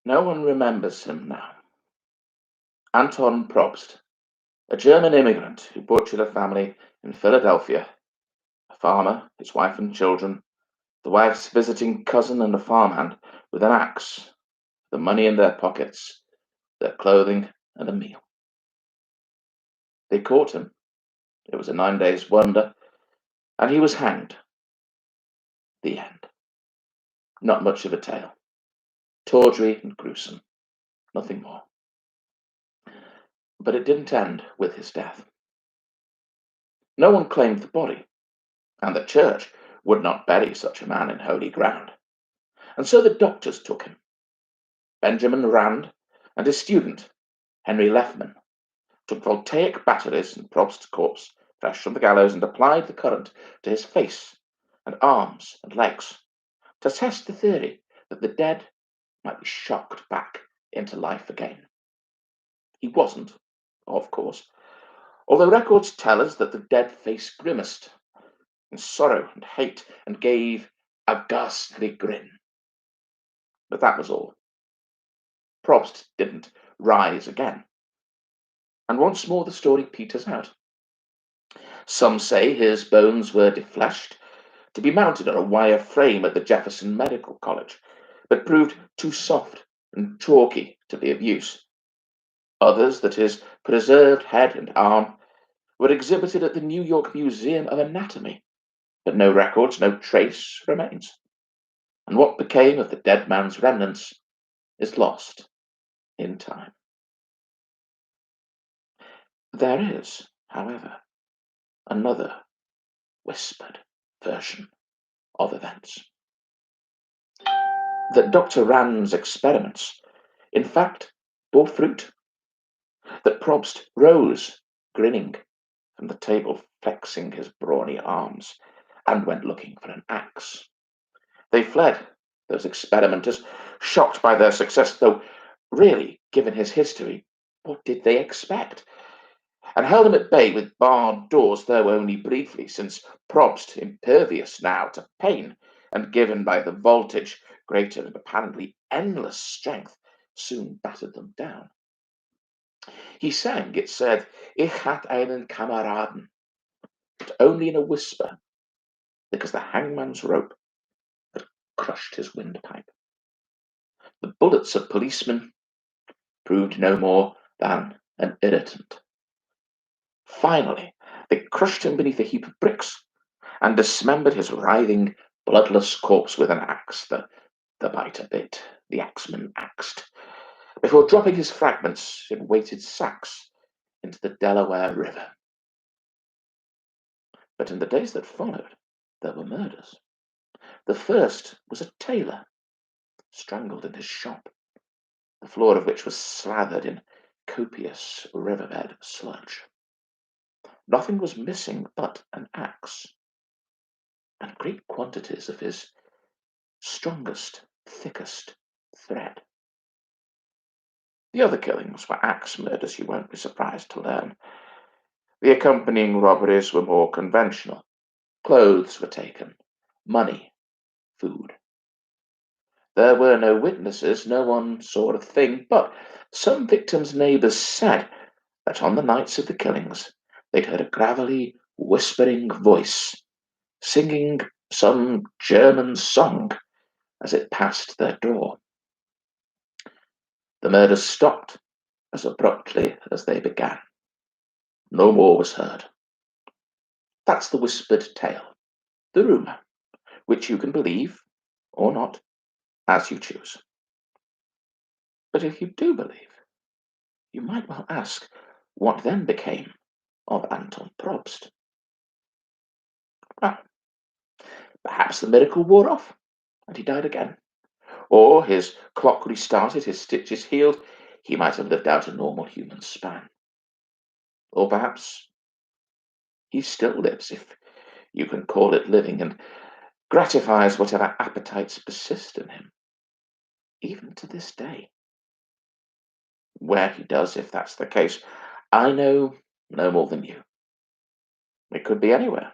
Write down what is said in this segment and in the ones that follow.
No one remembers him now. Anton Probst, a German immigrant who butchered a family in Philadelphia, a farmer, his wife and children, the wife's visiting cousin and a farmhand with an axe, the money in their pockets, their clothing, and a meal. They caught him. It was a 9 days wonder, and he was hanged. The end. Not much of a tale. Tawdry and gruesome. Nothing more. But it didn't end with his death. No one claimed the body, and the church would not bury such a man in holy ground. And so the doctors took him. Benjamin Rand and his student, Henry Leffman, took voltaic batteries in Probst's corpse, fresh from the gallows, and applied the current to his face and arms and legs to test the theory that the dead might be shocked back into life again. He wasn't, of course, although records tell us that the dead face grimaced in sorrow and hate and gave a ghastly grin. But that was all. Probst didn't rise again. And once more the story peters out. Some say his bones were defleshed to be mounted on a wire frame at the Jefferson Medical College, but proved too soft and chalky to be of use. Others that his preserved head and arm were exhibited at the New York Museum of Anatomy, but no records, no trace remains. And what became of the dead man's remnants is lost in time. There is, however, another whispered version of events. That Dr. Rand's experiments, in fact, bore fruit. That Probst rose, grinning, from the table, flexing his brawny arms, and went looking for an axe. They fled, those experimenters, shocked by their success, though really, given his history, what did they expect? And held him at bay with barred doors, though only briefly, since Probst, impervious now to pain, and given by the voltage greater and apparently endless strength, soon battered them down. He sang, it said, Ich had einen Kameraden, but only in a whisper, because the hangman's rope had crushed his windpipe. The bullets of policemen proved no more than an irritant. Finally, they crushed him beneath a heap of bricks and dismembered his writhing, bloodless corpse with an axe. The biter bit, the axeman axed, before dropping his fragments in weighted sacks into the Delaware River. But in the days that followed, there were murders. The first was a tailor, strangled in his shop, the floor of which was slathered in copious riverbed sludge. Nothing was missing but an axe, and great quantities of his strongest, thickest thread. The other killings were axe murders, you won't be surprised to learn. The accompanying robberies were more conventional. Clothes were taken, money, food. There were no witnesses, no one saw a thing, but some victims' neighbors said that on the nights of the killings they'd heard a gravelly, whispering voice singing some German song as it passed their door. The murders stopped as abruptly as they began. No more was heard. That's the whispered tale, the rumour, which you can believe or not, as you choose. But if you do believe, you might well ask what then became of Anton Probst. Well, perhaps the miracle wore off and he died again. Or his clock restarted, his stitches healed, he might have lived out a normal human span. Or perhaps he still lives, if you can call it living, and gratifies whatever appetites persist in him, even to this day. Where he does, if that's the case, I know no more than you. It could be anywhere.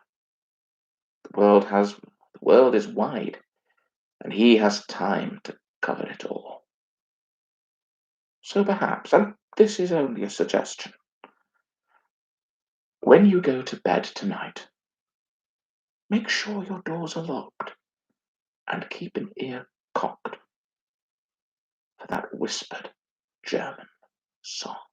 The world is wide, and he has time to cover it all. So perhaps, and this is only a suggestion, when you go to bed tonight, make sure your doors are locked and keep an ear cocked for that whispered German song.